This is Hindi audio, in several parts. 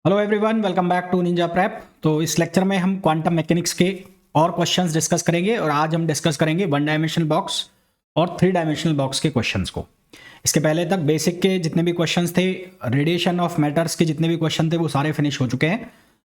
Hello everyone, welcome back to Ninja Prep. तो इस लेक्चर में हम क्वांटम मैकेनिक्स के और क्वेश्चंस डिस्कस करेंगे और आज हम डिस्कस करेंगे वन डायमेंशनल बॉक्स और थ्री डायमेंशनल बॉक्स के क्वेश्चंस को। इसके पहले तक बेसिक के जितने भी क्वेश्चंस थे, रेडिएशन ऑफ मैटर्स के जितने भी क्वेश्चन थे वो सारे फिनिश हो चुके हैं।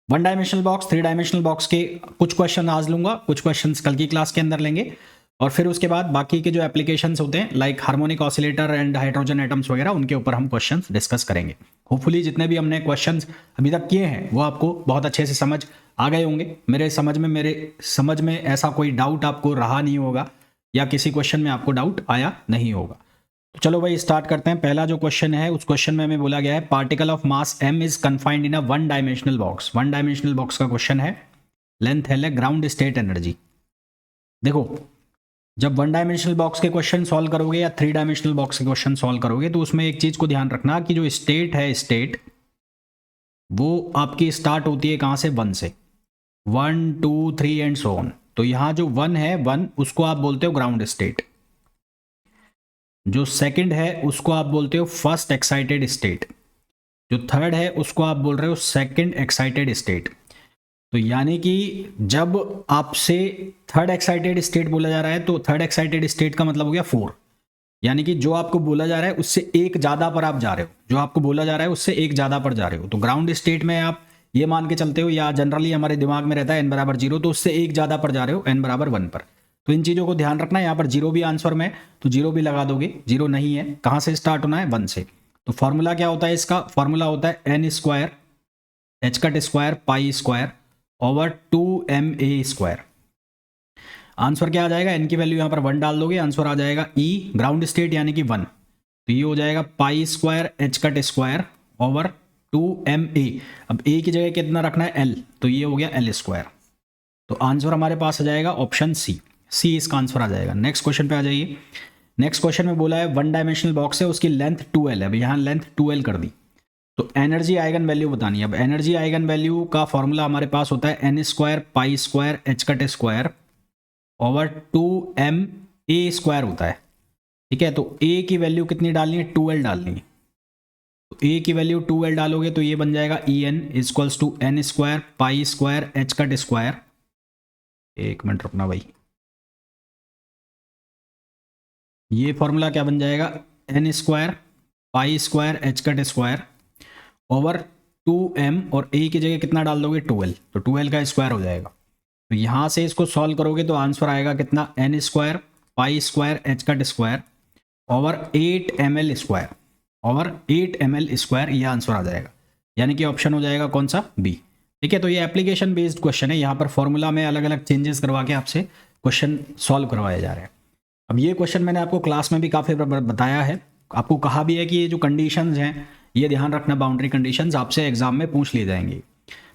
One dimensional box, three dimensional box के कुछ क्वेश्चन आज लूंगा, कुछ क्वेश्चन कल की क्लास के अंदर लेंगे और फिर उसके बाद बाकी के जो एप्लीकेशंस होते हैं like harmonic oscillator and hydrogen atoms वगैरह, उनके ऊपर हम क्वेश्चंस डिस्कस करेंगे। होपफुली जितने भी हमने क्वेश्चंस अभी तक किए हैं वो आपको बहुत अच्छे से समझ आ गए होंगे। मेरे समझ में ऐसा कोई डाउट आपको रहा नहीं होगा या किसी क्वेश्चन में आपको डाउट आया नहीं होगा। तो चलो भाई स्टार्ट करते हैं। पहला जो क्वेश्चन है उस क्वेश्चन में हमें बोला गया है particle of mass m is confined in a one dimensional box. One dimensional box का क्वेश्चन है, लेंथ है ग्राउंड स्टेट एनर्जी। देखो, जब वन डायमेंशनल बॉक्स के क्वेश्चन सॉल्व करोगे या थ्री डायमेंशनल बॉक्स के क्वेश्चन सॉल्व करोगे तो उसमें एक चीज को ध्यान रखना कि जो स्टेट है, स्टेट वो आपकी स्टार्ट होती है कहां से? वन से। 1 2 3 एंड सो ऑन। तो यहां जो वन है, वन उसको आप बोलते हो ग्राउंड स्टेट। जो सेकंड है उसको आप बोलते हो फर्स्ट एक्साइटेड स्टेट। जो थर्ड है उसको आप बोल रहे हो सेकंड एक्साइटेड स्टेट। तो यानी कि जब आपसे थर्ड एक्साइटेड स्टेट बोला जा रहा है तो थर्ड एक्साइटेड स्टेट का मतलब हो गया 4। यानी कि जो आपको बोला जा रहा है उससे एक ज्यादा पर आप जा रहे हो, जो आपको बोला जा रहा है उससे एक ज्यादा पर जा रहे हो। तो ग्राउंड स्टेट में आप ये मान के चलते हो या जनरली हमारे दिमाग में रहता है n बराबर 0, तो उससे एक ज्यादा पर जा रहे हो n बराबर 1 पर। तो इन चीजों को ध्यान रखना। यहाँ पर जीरो भी आंसर में, तो जीरो भी लगा दोगे। जीरो नहीं है, कहां से स्टार्ट होना है? 1 से। तो फॉर्मूला क्या होता है इसका? फॉर्मूला होता है n square H cut square pi square over 2ma square. Answer क्या आ जाएगा? n की वैल्यू यहां पर 1 डाल दोगे, आंसर आ जाएगा e ग्राउंड स्टेट यानी कि 1। तो ये हो जाएगा पाई square H cut square over 2ma। अब a की जगह कितना रखना है? l, तो ये हो गया l स्क्वायर। तो आंसर हमारे पास आ जाएगा ऑप्शन सी इसका आंसर आ जाएगा। नेक्स्ट क्वेश्चन पे आ जाइए। नेक्स्ट क्वेश्चन में बोला है वन डायमेंशनल बॉक्स है, उसकी लेंथ 2l है। अब यहाँ लेंथ 2l कर दी तो एनर्जी आइगन वैल्यू बतानी है। अब एनर्जी आइगन वैल्यू का फॉर्मूला हमारे पास होता है n square pi square H cut square over 2ma square होता है। ठीक है, तो a की वैल्यू कितनी डालनी है? 2l डालनी है। तो a की वैल्यू 2l डालोगे तो ये बन जाएगा en equals to n square pi square H cut square. एक मिनट रुकना भाई, ये फॉर्मूला क्या बन जाएगा? n square pi square H cut square over 2m और a की जगह कितना डाल दोगे? 2l, तो 2l का स्क्वायर हो जाएगा। तो यहां से इसको सॉल्व करोगे तो आंसर आएगा कितना? n square pi square H cut square over 8ml square, over 8ml square, ये आंसर आ जाएगा। यानी कि ऑप्शन हो जाएगा कौन सा? बी। ठीक है, तो ये एप्लीकेशन बेस्ड क्वेश्चन है। यहाँ पर फॉर्मूला में अलग अलग चेंजेस करवा के आपसे क्वेश्चन सॉल्व करवाया जा रहा है। अब ये क्वेश्चन मैंने आपको क्लास में भी काफ़ी बताया है, आपको कहा भी है कि ये जो कंडीशंस हैं ये ध्यान रखना, बाउंड्री कंडीशंस आपसे एग्जाम में पूछ लिए जाएंगे।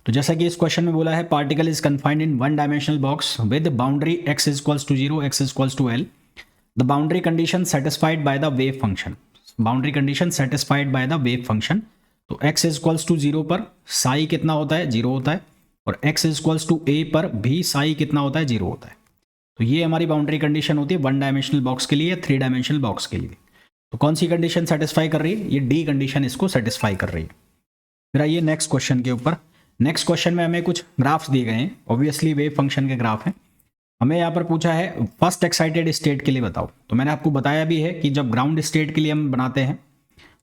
तो जैसा कि इस क्वेश्चन में बोला है particle is confined in one dimensional box with boundary x equals to 0, x equals to l, the boundary condition satisfied by the wave function. Boundary condition satisfied by the wave function. तो x इक्वल्स टू 0 पर साई कितना होता है? 0 होता है। और x इक्वल्स टू a पर भी साई कितना होता है? 0 होता है। तो ये हमारी बाउंड्री कंडीशन होती है वन डायमेंशनल बॉक्स के लिए या थ्री डायमेंशनल बॉक्स के लिए। तो कौन सी कंडीशन सेटिस्फाई कर रही है? ये डी कंडीशन इसको सेटिस्फाई कर रही है। फिर आइए नेक्स्ट क्वेश्चन के ऊपर। नेक्स्ट क्वेश्चन में हमें कुछ ग्राफ्स दिए गए हैं, ऑब्वियसली वेव फंक्शन के ग्राफ हैं। हमें यहाँ पर पूछा है फर्स्ट एक्साइटेड स्टेट के लिए बताओ। तो मैंने आपको बताया भी है कि जब ग्राउंड स्टेट के लिए हम बनाते हैं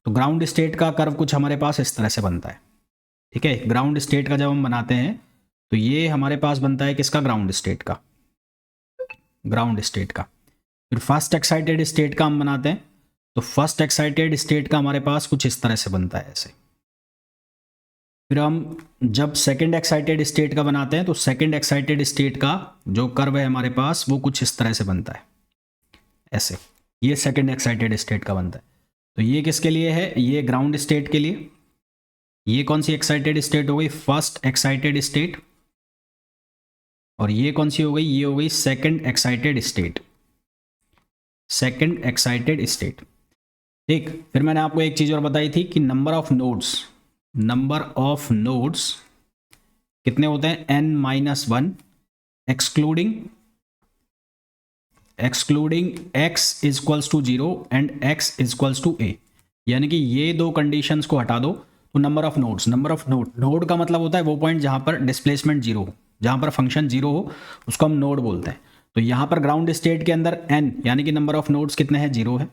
तो ग्राउंड स्टेट का कर्व कुछ हमारे पास इस तरह से बनता है। ठीक है, ग्राउंड स्टेट का जब हम बनाते हैं तो ये हमारे पास बनता है किसका? ग्राउंड स्टेट का। ग्राउंड स्टेट का। फिर फर्स्ट एक्साइटेड स्टेट का हम बनाते हैं तो फर्स्ट एक्साइटेड स्टेट का हमारे पास कुछ इस तरह से बनता है, ऐसे। फिर हम जब सेकंड एक्साइटेड स्टेट का बनाते हैं तो सेकंड एक्साइटेड स्टेट का जो कर्व है हमारे पास वो कुछ इस तरह से बनता है, ऐसे। ये सेकंड एक्साइटेड स्टेट का बनता है। तो ये किसके लिए है? ये ग्राउंड स्टेट के लिए। ये कौन सी एक्साइटेड स्टेट हो गई? First excited state. और ये कौन सी हो गई? ये हो गई second excited state. Second excited state. ठीक, फिर मैंने आपको एक चीज और बताई थी कि नंबर ऑफ नोड्स कितने होते हैं? n-1 excluding x equals to 0 and x equals to a। यानी कि ये दो कंडीशंस को हटा दो तो नंबर ऑफ नोड का मतलब होता है वो पॉइंट जहाँ पर डिस्प्लेसमेंट जीरो हो, जहाँ पर फंक्शन जीरो हो उसको हम नोड बोलते हैं। तो यहाँ पर ग्राउंड स्टेट के अंदर n यानी कि नंबर ऑफ नोड्स कितने हैं, जीरो है।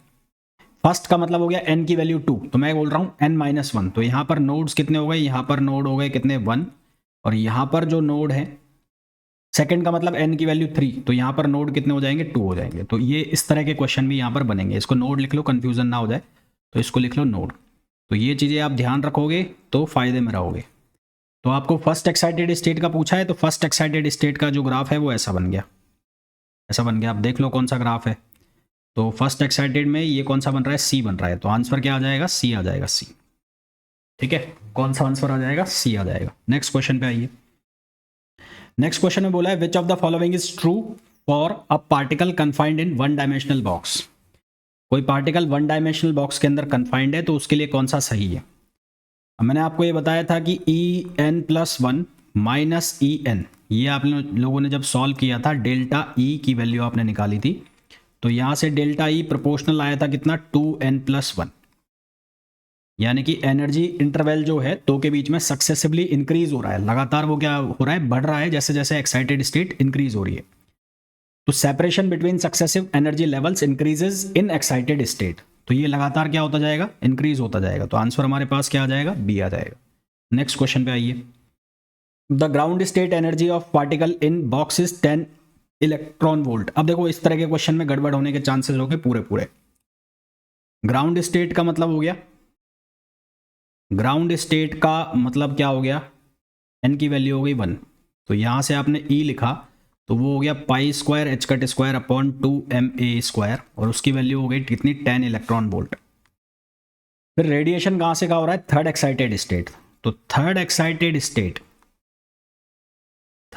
फर्स्ट का मतलब हो गया n की वैल्यू 2, तो मैं बोल रहा हूँ n-1, तो यहाँ पर नोड्स कितने हो गए, यहाँ पर नोड हो गए कितने 1, और यहाँ पर जो नोड है सेकंड का मतलब n की वैल्यू 3, तो यहाँ पर नोड कितने हो जाएंगे, 2 हो जाएंगे। तो ये इस तरह के क्वेश्चन भी यहाँ पर बनेंगे। इसको नोड लिख लो, कंफ्यूजन ना हो जाए, तो इसको लिख लो नोड। तो ये चीज़ें आप ध्यान रखोगे तो फायदे में रहोगे। तो आपको फर्स्ट एक्साइटेड स्टेट का पूछा है, तो फर्स्ट एक्साइटेड स्टेट का जो ग्राफ है वो ऐसा बन गया, ऐसा बन गया। आप देख लो कौन सा ग्राफ है। तो फर्स्ट एक्साइटेड में ये कौन सा बन रहा है, सी बन रहा है। तो आंसर क्या आ जाएगा, सी आ जाएगा, सी। ठीक है, कौन सा आंसर आ जाएगा, सी आ जाएगा। नेक्स्ट क्वेश्चन पे आइए। नेक्स्ट क्वेश्चन में बोला है which of the following is true for a particle confined in one dimensional box. कोई पार्टिकल वन डायमेंशनल बॉक्स के अंदर कन्फाइंड है तो उसके लिए कौन सा सही है। अब मैंने आपको ये बताया था कि en+1 माइनस en, ये आप लोगों ने जब सॉल्व किया था डेल्टा E की वैल्यू आपने निकाली थी, तो यहाँ से डेल्टा E प्रोपोर्शनल आया था कितना, 2n+1, यानी कि एनर्जी इंटरवल जो है दो के बीच में सक्सेसिवली इंक्रीज हो रहा है, लगातार वो क्या हो रहा है, बढ़ रहा है जैसे जैसे एक्साइटेड स्टेट इंक्रीज हो रही है। तो separation between successive energy levels increases in excited state, तो ये लगातार क्या होता जाएगा, इंक्रीज होता जाएगा। तो आंसर हमारे पास क्या आ जाएगा, बी आ जाएगा। नेक्स्ट क्वेश्चन पे आइए। The ground state energy of particle in box is 10 electron volt. अब देखो इस तरह के क्वेश्चन में गड़बड़ होने के चांसेस हो गए पूरे पूरे। ग्राउंड स्टेट का मतलब हो गया, ग्राउंड स्टेट का मतलब क्या हो गया, n की वैल्यू हो गई 1, तो यहां से आपने E लिखा तो वो हो गया π² h²/2ma², और उसकी वैल्यू हो गई कितनी, 10 इलेक्ट्रॉन वोल्ट। फिर रेडिएशन कहां से कहा हो रहा है, थर्ड एक्साइटेड स्टेट। तो third excited state,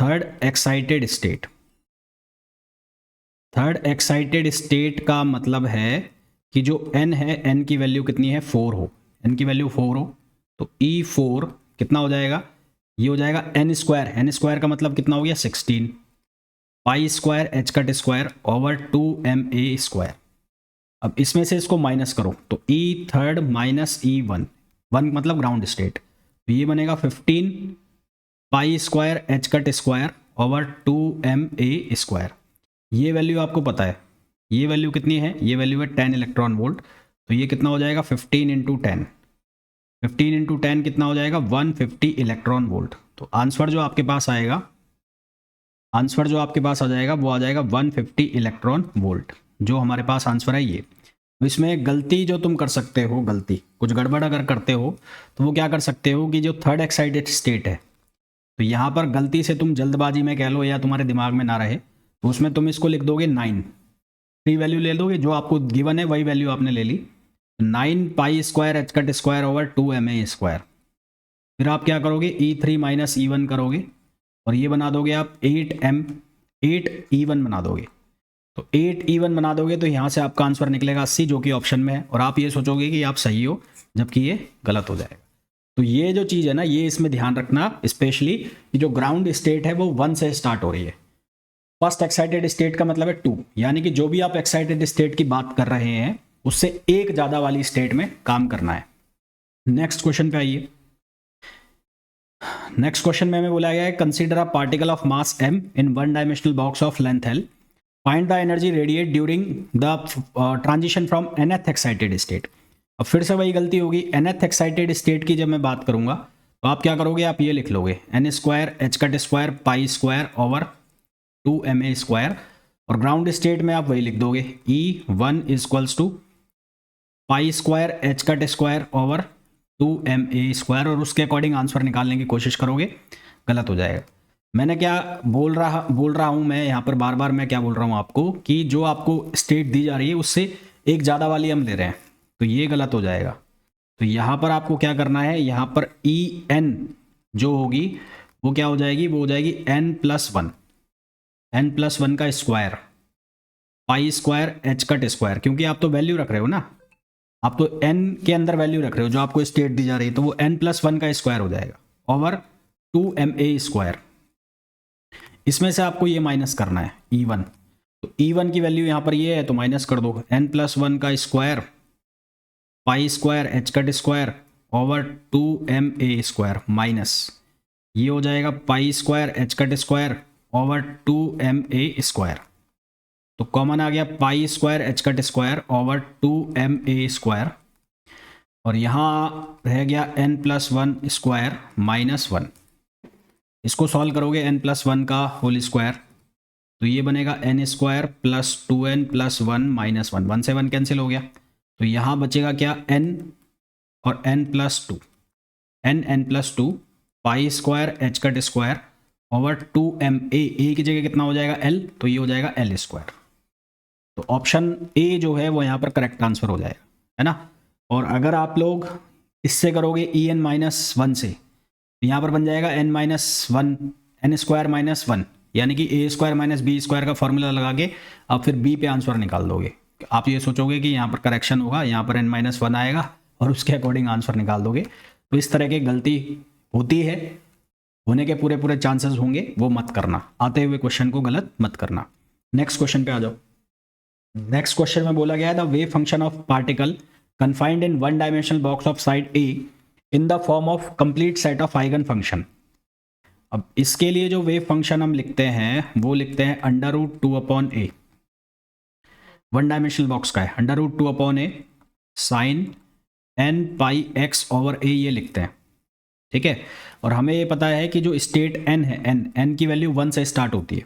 third excited state का मतलब है कि जो n है, n की वैल्यू कितनी है, 4 हो, n की वैल्यू 4 हो, तो E4 कितना हो जाएगा, ये हो जाएगा n² का मतलब कितना हो गया, 16 π² h²/2ma²। अब इसमें से इसको माइनस करो तो E3 माइनस E1, 1 मतलब ग्राउंड स्टेट, तो ये बनेगा 15 π² h²/2ma²। ये वैल्यू आपको पता है, ये वैल्यू कितनी है, ये वैल्यू है 10 इलेक्ट्रॉन वोल्ट, तो ये कितना हो जाएगा 15 × 10, 15 × 10 कितना हो जाएगा 150 इलेक्ट्रॉन वोल्ट। तो आंसर जो आपके पास आएगा, आंसर जो आपके पास आ जाएगा वो आ जाएगा 150 इलेक्ट्रॉन वोल्ट, जो हमारे पास आंसर है ये। इसमें गलती जो तुम कर सकते हो, गलती कुछ गड़बड़ अगर करते हो तो वो क्या कर सकते हो कि जो थर्ड एक्साइटेड स्टेट है, तो यहाँ पर गलती से तुम जल्दबाजी में कह लो या तुम्हारे दिमाग में ना रहे तो उसमें तुम इसको लिख दोगे 9, 3 वैल्यू ले दोगे, जो आपको गिवन है वही वैल्यू आपने ले ली, 9 π² h²/2ma²। फिर आप क्या करोगे, E3 माइनस E1 करोगे और ये बना दोगे आप 8E1 बना दोगे। तो 8E1 बना दोगे तो यहाँ से आपका आंसर निकलेगा 80, जो कि ऑप्शन में है, और आप ये सोचोगे कि आप सही हो जबकि ये गलत हो जाएगा। तो ये जो चीज़ है ना, ये इसमें ध्यान रखना स्पेशली कि जो ग्राउंड स्टेट है वो 1 से स्टार्ट हो रही है। फर्स्ट एक्साइटेड स्टेट का मतलब है 2, यानी कि जो भी आप एक्साइटेड स्टेट की बात कर रहे हैं उससे एक ज़्यादा वाली स्टेट में काम करना है। नेक्स्ट क्वेश्चन पे आइए। नेक्स्ट क्वेश्चन में बोला गया है consider a particle of mass m in one dimensional box of length l, find the energy radiate during the transition from nth excited state. अब फिर से वही गलती होगी, nth एक्साइटेड स्टेट की जब मैं बात करूंगा तो आप क्या करोगे, आप ये लिख लोगे n² h² π²/2ma², और ग्राउंड स्टेट में आप वही लिख दोगे E1 = π² h²/2ma², और उसके अकॉर्डिंग आंसर निकालने की कोशिश करोगे, गलत हो जाएगा। मैंने क्या बोल रहा हूँ मैं यहाँ पर बार बार, मैं क्या बोल रहा हूँ आपको कि जो आपको स्टेट दी जा रही है उससे एक ज़्यादा वाली हम ले रहे हैं, तो ये गलत हो जाएगा। तो यहाँ पर आपको क्या करना है, यहाँ पर En जो होगी वो क्या हो जाएगी, वो हो जाएगी n+1 का स्क्वायर π² h², क्योंकि आप तो वैल्यू रख रहे हो ना, आप तो n के अंदर वैल्यू रख रहे हो जो आपको स्टेट दी जा रही है, तो वो n+1 का स्क्वायर हो जाएगा ओवर 2ma²। इसमें से आपको ये माइनस करना है E1, तो E1 की वैल्यू यहाँ पर ये है तो माइनस कर दो, n+1 का square π² h² over 2ma² minus ये हो जाएगा π² h² ओवर 2ma²। तो कॉमन आ गया π² h² ओवर 2ma², और यहाँ रह गया n+1² माइनस 1। इसको सॉल्व करोगे n+1 का होल स्क्वायर, तो ये बनेगा n² plus 2n plus 1 minus 1, 1 से 1 कैंसिल हो गया। तो यहाँ बचेगा क्या, n और n+2, n+2 π² h² over 2ma, a की जगह कितना हो जाएगा l, तो ये हो जाएगा l²। तो ऑप्शन ए जो है वो यहाँ पर करेक्ट आंसर हो जाएगा, है ना। और अगर आप लोग इससे करोगे en-1 से, यहाँ पर बन जाएगा n-1 n² -1, यानी कि a² माइनस b² का फॉर्मूला लगा के आप फिर b पे आंसर निकाल दोगे। आप ये सोचोगे कि यहाँ पर करेक्शन होगा, यहाँ पर n-1 आएगा और उसके अकॉर्डिंग आंसर निकाल दोगे। तो इस तरह की गलती होती है, होने के पूरे चांसेस होंगे, वो मत करना, आते हुए क्वेश्चन को गलत मत करना। नेक्स्ट क्वेश्चन पे आ जाओ। नेक्स्ट क्वेश्चन में बोला गया है the wave function of particle confined in one dimensional box of side A in the form of complete set of eigen function। अब इसके लिए जो वेव फंक्शन हम लिखते हैं वो लिखते हैं √2/a, वन डायमेंशनल बॉक्स का है, √2/a sin n πx over a ये लिखते हैं, ठीक है। और हमें ये पता है कि जो स्टेट n है, n की वैल्यू 1 से स्टार्ट होती है।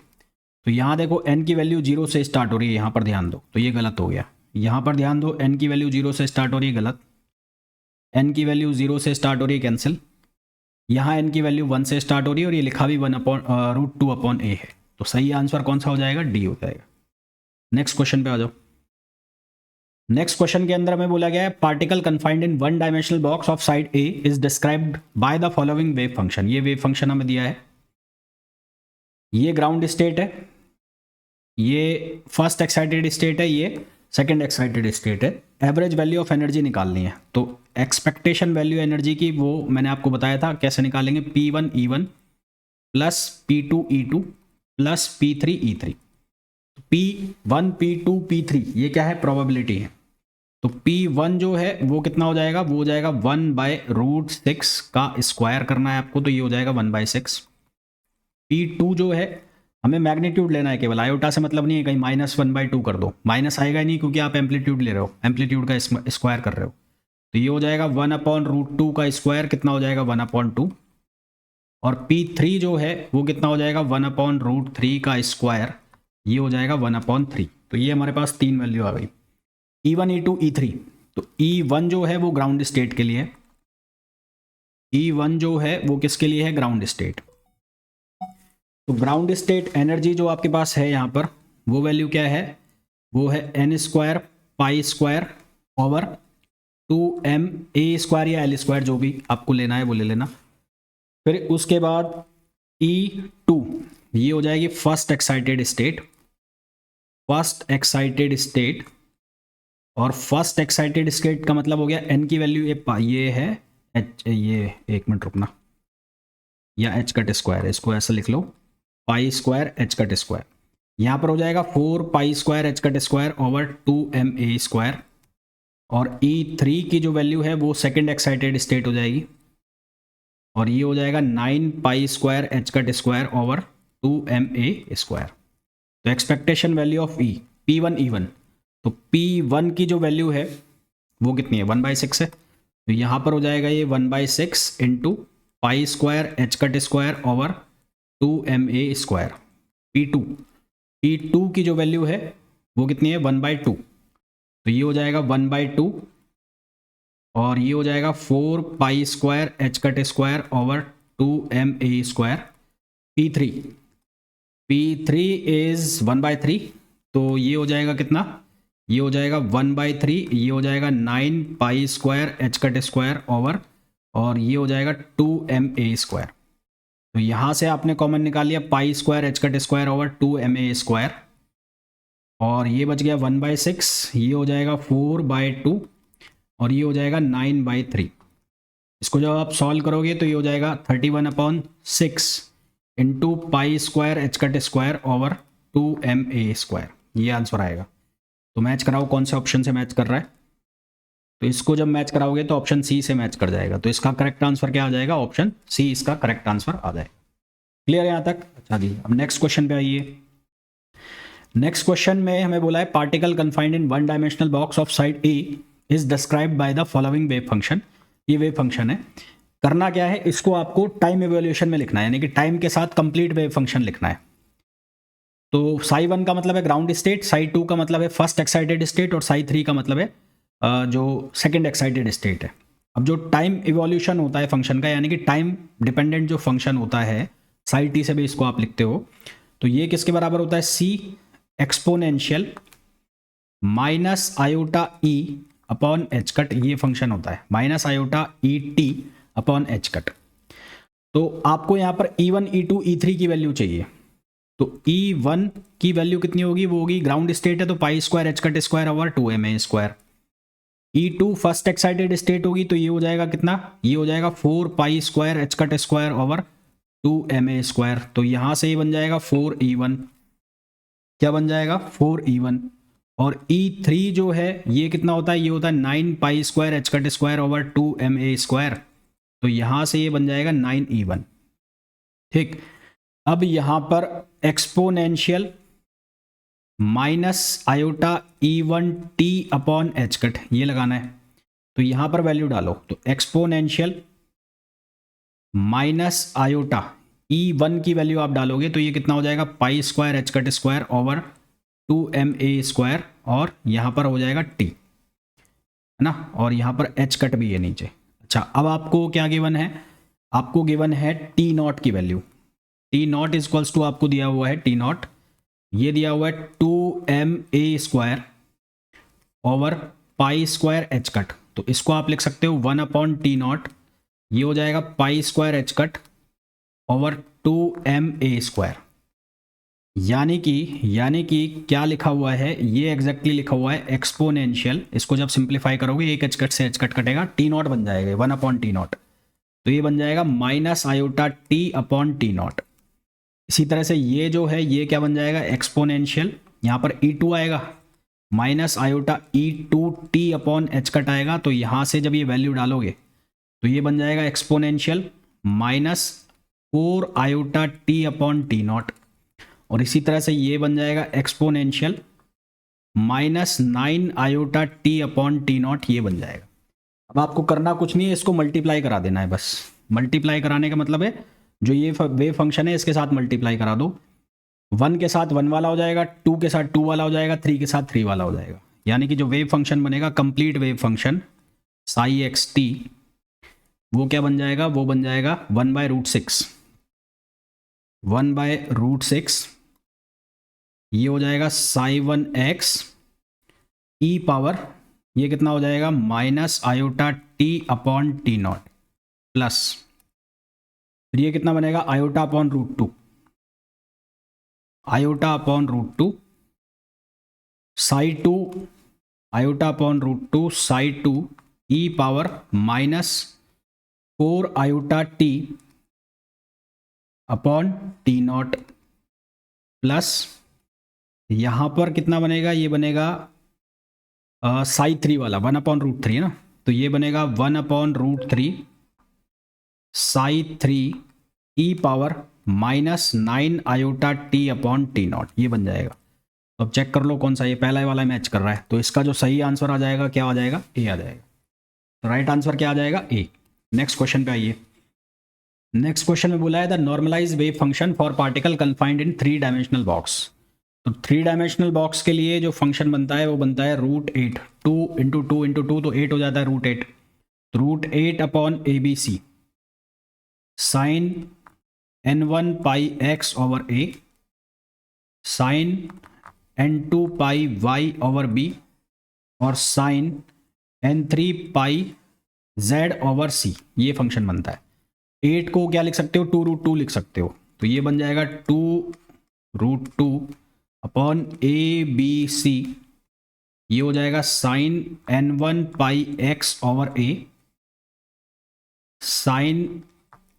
तो यहाँ देखो n की वैल्यू 0 से स्टार्ट हो रही है, यहाँ पर ध्यान दो, तो ये गलत हो गया। यहाँ पर ध्यान दो, n की वैल्यू 0 से स्टार्ट हो रही है, गलत। n की वैल्यू 0 से स्टार्ट हो रही है, कैंसिल। यहाँ n की वैल्यू 1 से स्टार्ट हो रही है और ये लिखा भी √2/a है। तो सही आंसर कौन सा हो जाएगा, डी हो जाएगा। नेक्स्ट क्वेश्चन पे आ जाओ। नेक्स्ट क्वेश्चन के अंदर हमें बोला गया है particle confined in one dimensional box of side A is described by the following wave function. ये वेव फंक्शन हमें दिया है, ये ग्राउंड स्टेट है, ये फर्स्ट एक्साइटेड स्टेट है, ये सेकेंड एक्साइटेड स्टेट है। एवरेज वैल्यू ऑफ एनर्जी निकालनी है, तो एक्सपेक्टेशन वैल्यू एनर्जी की वो मैंने आपको बताया था कैसे निकालेंगे, P1 E1 plus P2 E2 plus P3 E3। P1 P2 P3 ये क्या है, प्रोबेबिलिटी है। तो P1 जो है वो कितना हो जाएगा, वो हो जाएगा 1/√6 का स्क्वायर करना है आपको, तो ये हो जाएगा 1/6। P2 जो है हमें मैग्नीट्यूड लेना है केवल, आयोटा से मतलब नहीं है, कहीं -1/2 कर दो, माइनस आएगा ही नहीं क्योंकि आप एम्पलीट्यूड ले रहे हो, एम्पलीट्यूड का स्क्वायर कर रहे हो। तो ये हो जाएगा 1/√2 का स्क्वायर, कितना हो जाएगा 1/2। और P3 जो है वो कितना हो जाएगा 1/√3 का स्क्वायर, ये हो जाएगा 1/3। तो ये हमारे पास 3 वैल्यू आ गई, E1 E2 E3। तो E1 जो है वो ग्राउंड स्टेट के लिए है, E1 जो है वो किसके लिए है, ग्राउंड स्टेट। तो ग्राउंड स्टेट एनर्जी जो आपके पास है यहाँ पर, वो वैल्यू क्या है, वो है n² π² ओवर 2ma² या l² जो भी आपको लेना है वो ले लेना। फिर उसके बाद E2 ये हो जाएगी first excited state, first excited state. और फर्स्ट एक्साइटेड स्टेट का मतलब हो गया n की वैल्यू ये है h, ये एक मिनट रुकना, या h², इसको ऐसा लिख लो π² h²। यहाँ पर हो जाएगा 4π² h² ओवर 2ma²। और E3 की जो वैल्यू है वो सेकेंड एक्साइटेड स्टेट हो जाएगी, और ये हो जाएगा 9π² h² ओवर 2ma²। तो expectation value of E P1 E1, तो P1 की जो वैल्यू है वो कितनी है, 1/6 है। तो यहाँ पर हो जाएगा ये 1/6 into π² h² over 2ma²। P2 की जो वैल्यू है वो कितनी है, 1/2। तो ये हो जाएगा 1/2, और ये हो जाएगा 4π² h² over 2ma²। P3 is 1/3, तो ये हो जाएगा कितना, ये हो जाएगा 1/3, ये हो जाएगा 9π² h² ओवर, और ये हो जाएगा 2ma²। तो यहाँ से आपने कॉमन निकाल लिया π² h² ओवर 2ma², और ये बच गया 1/6, ये हो जाएगा 4/2, और ये हो जाएगा 9/3। इसको जब आप सॉल्व करोगे तो ये हो जाएगा 31/6 इंटू π² h² ओवर 2ma², ये आंसर आएगा। तो मैच कराओ कौन से ऑप्शन से मैच कर रहा है। तो इसको जब मैच कराओगे तो ऑप्शन सी से मैच कर जाएगा, तो इसका करेक्ट आंसर क्या आ जाएगा, ऑप्शन सी इसका करेक्ट आंसर आ जाएगा। क्लियर है यहाँ तक? अच्छा जी, अब नेक्स्ट क्वेश्चन पे आइए। नेक्स्ट क्वेश्चन में हमें बोला है particle confined in one dimensional box of side A is described by the following wave function. ये वेव फंक्शन है। करना क्या है, इसको आपको टाइम इवोल्यूशन में लिखना है, यानी कि टाइम के साथ कंप्लीट वेव फंक्शन लिखना है। तो साई 1 का मतलब है ग्राउंड स्टेट, साई 2 का मतलब है फर्स्ट एक्साइटेड स्टेट, और साई 3 का मतलब है जो सेकंड एक्साइटेड स्टेट है। अब जो टाइम इवोल्यूशन होता है फंक्शन का, यानी कि टाइम डिपेंडेंट जो फंक्शन होता है, साई टी से भी इसको आप लिखते हो, तो ये किसके बराबर होता है, C exponential minus iota E upon H cut, ये फंक्शन होता है minus iota E T upon H cut. तो आपको यहाँ पर E1 E2 E3 की वैल्यू चाहिए। तो E1 की वैल्यू कितनी होगी, वो होगी ग्राउंड स्टेट है तो पाई square H cut square over 2ma square. E2 first excited state होगी तो ये हो जाएगा कितना, ये हो जाएगा 4 पाई square H cut square over 2ma square. तो यहाँ से ये बन जाएगा 4E1, क्या बन जाएगा 4E1। और E3 जो है ये कितना होता है, ये होता है 9 पाई square H cut square over 2ma square. तो यहाँ से ये बन जाएगा 9E1। ठीक, अब यहाँ पर exponential minus iota E1 T upon H cut ये लगाना है। तो यहाँ पर वैल्यू डालो, तो एक्सपोनेंशियल माइनस आयोटा E1 की वैल्यू आप डालोगे तो ये कितना हो जाएगा, पाई square H cut square over 2ma square, और यहाँ पर हो जाएगा टी, है ना, और यहाँ पर एच कट भी है नीचे। अच्छा, अब आपको क्या गिवन है, आपको गिवन है टी नॉट की value. T naught equals to आपको दिया हुआ है टी नॉट, ये दिया हुआ है 2ma स्क्वायर ओवर पाई स्क्वायर एच कट। तो इसको आप लिख सकते हो 1 अपॉन टी नॉट, ये हो जाएगा पाई square H cut over 2ma square. यानी कि क्या लिखा हुआ है, ये एग्जैक्टली लिखा हुआ है एक्सपोनेंशियल। इसको जब सिंप्लीफाई करोगे एक एच कट से एच कट कटेगा, टी नॉट बन जाएगा 1 अपॉन टी नॉट, तो ये बन जाएगा minus iota T upon T not. इसी तरह से ये जो है ये क्या बन जाएगा, एक्सपोनेंशियल, यहाँ पर E2 आएगा minus iota E2 T upon H cut आएगा। तो यहाँ से जब ये वैल्यू डालोगे तो ये बन जाएगा exponential minus 4 iota T upon T not, और इसी तरह से ये बन जाएगा exponential minus 9 iota T upon T naught, ये बन जाएगा। अब आपको करना कुछ नहीं है, इसको मल्टीप्लाई करा देना है बस। मल्टीप्लाई कराने का मतलब है जो ये वेव फंक्शन है इसके साथ मल्टीप्लाई करा दो, 1 के साथ 1 वाला हो जाएगा, 2 के साथ 2 वाला हो जाएगा, 3 के साथ 3 वाला हो जाएगा। यानी कि जो वेव फंक्शन बनेगा complete wave function psi x T, वो क्या बन जाएगा, वो बन जाएगा 1/√6, 1/√6, ये हो जाएगा साई 1x ई पावर, ये कितना हो जाएगा minus iota T upon T not plus, फिर ये कितना बनेगा iota upon √2, iota upon √2 Sai 2, iota upon √2 Sai 2 E power minus 4 iota T upon T not plus, यहाँ पर कितना बनेगा, ये बनेगा साई 3 वाला 1/√3 है ना, तो ये बनेगा 1/√3 psi 3 E power minus 9 iota T upon T naught, ये बन जाएगा। तो अब चेक कर लो कौन सा, ये पहला वाला मैच कर रहा है, तो इसका जो सही आंसर आ जाएगा क्या आ जाएगा, ए आ जाएगा। तो राइट आंसर क्या आ जाएगा, ए। नेक्स्ट क्वेश्चन पे आइए। नेक्स्ट क्वेश्चन में बोला है the normalize wave function for particle confined in 3 dimensional box. तो 3 डायमेंशनल बॉक्स के लिए जो फंक्शन बनता है वो बनता है √8, 2 इंटू 2 इंटू 2 तो 8 हो जाता है √8, तो √8 upon ABC sine n1 pi x over a sine n2 pi y over b और sine n3 pi z over c, ये फंक्शन बनता है। 8 को क्या लिख सकते हो, 2√2 लिख सकते हो, तो ये बन जाएगा 2√2 अपॉन ABC, ये हो जाएगा sine n1 pi x over a sine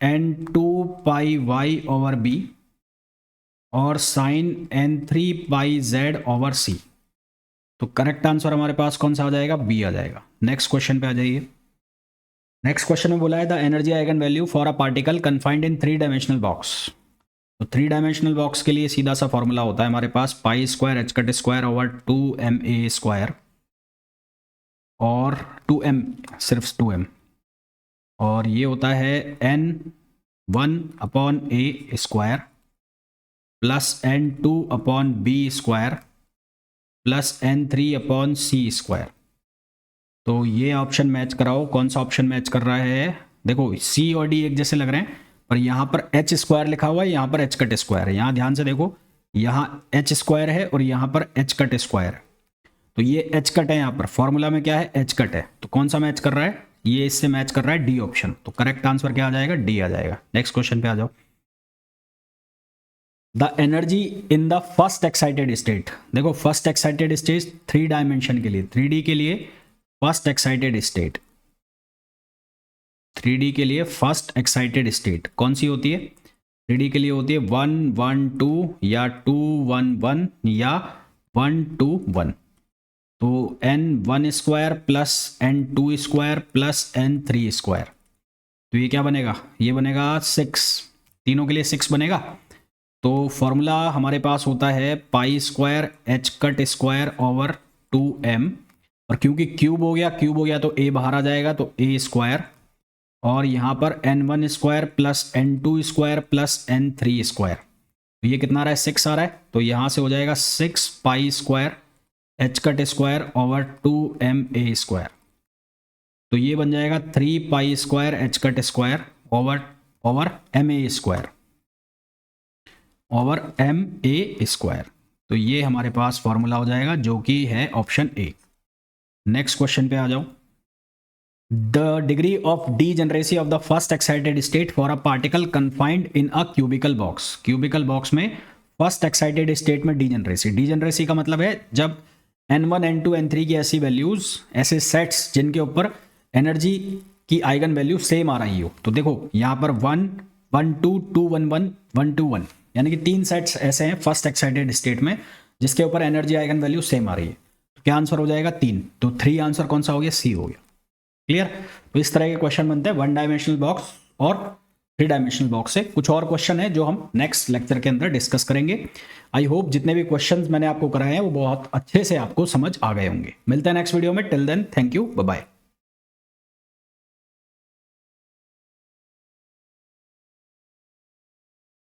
n2 pi y over b और sine n3 pi z over c। तो करेक्ट आंसर हमारे पास कौन सा आ जाएगा, बी आ जाएगा। नेक्स्ट क्वेश्चन पे आ जाइए। नेक्स्ट क्वेश्चन में बोला है the energy eigen value for a particle confined in 3 dimensional box. तो 3 डायमेंशनल बॉक्स के लिए सीधा सा फॉर्मूला होता है हमारे पास pi square H cut square over 2ma square और 2m, सिर्फ 2m, और ये होता है n1/a square plus n2/b square plus n3/c square. तो ये ऑप्शन मैच कराओ, कौन सा ऑप्शन मैच कर रहा है। देखो सी और डी एक जैसे लग रहे हैं, पर यहाँ पर एच स्क्वायर लिखा हुआ है, यहाँ पर एच कट स्क्वायर है। यहाँ ध्यान से देखो, यहाँ एच स्क्वायर है और यहाँ पर एच कट स्क्वायर है। तो ये एच कट है, यहाँ पर फॉर्मूला में क्या है, एच कट है। तो कौन सा मैच कर रहा है, ये इससे मैच कर रहा है डी ऑप्शन। तो करेक्ट आंसर क्या आ जाएगा, डी आ जाएगा। नेक्स्ट क्वेश्चन पे आ जाओ। The energy in the first excited state. देखो फर्स्ट एक्साइटेड स्टेट 3 डायमेंशन के लिए, 3D के लिए फर्स्ट एक्साइटेड स्टेट, 3D के लिए फर्स्ट एक्साइटेड स्टेट कौन सी होती है, 3D के लिए होती है 1-1-2 या 2-1-1 या 1-2-1। तो n1 square plus n2 square plus n3 square. तो ये क्या बनेगा, ये बनेगा 6, तीनों के लिए 6 बनेगा। तो फॉर्मूला हमारे पास होता है पाई square H cut square over 2m, और क्योंकि क्यूब हो गया तो a बाहर आ जाएगा, तो a स्क्वायर, और यहाँ पर n1 square plus n2 square plus n3 square. तो ये कितना आ रहा है, 6 आ रहा है। तो यहाँ से हो जाएगा 6 पाई square H cut square over 2ma square. तो ये बन जाएगा 3 पाई square H cut square over ma square over ma square. तो ये हमारे पास फॉर्मूला हो जाएगा, जो कि है ऑप्शन ए। नेक्स्ट क्वेश्चन पे आ जाओ। The degree of degeneracy of the first excited state for a particle confined in a cubical box. Cubical box में फर्स्ट एक्साइटेड स्टेट में डीजेनरेसी का मतलब है जब n1 n2 n3 की ऐसी वैल्यूज, ऐसे सेट्स जिनके ऊपर एनर्जी की आइगन वैल्यू सेम आ रही हो। तो देखो यहाँ पर 1-1-2 2-1-1 1-2-1, यानी कि 3 सेट्स ऐसे हैं फर्स्ट एक्साइटेड स्टेट में जिसके ऊपर एनर्जी आइगन वैल्यू सेम आ रही है। तो क्या आंसर हो जाएगा, 3। तो 3 आंसर कौन सा हो गया, सी हो गया। क्लियर। तो इस तरह के क्वेश्चन बनते हैं 1 डायमेंशनल बॉक्स और 3 डायमेंशनल बॉक्स से। कुछ और क्वेश्चन है जो हम नेक्स्ट लेक्चर के अंदर डिस्कस करेंगे। आई होप जितने भी क्वेश्चंस मैंने आपको कराए हैं वो बहुत अच्छे से आपको समझ आ गए होंगे। मिलते हैं नेक्स्ट वीडियो में। Till then thank you, bye bye.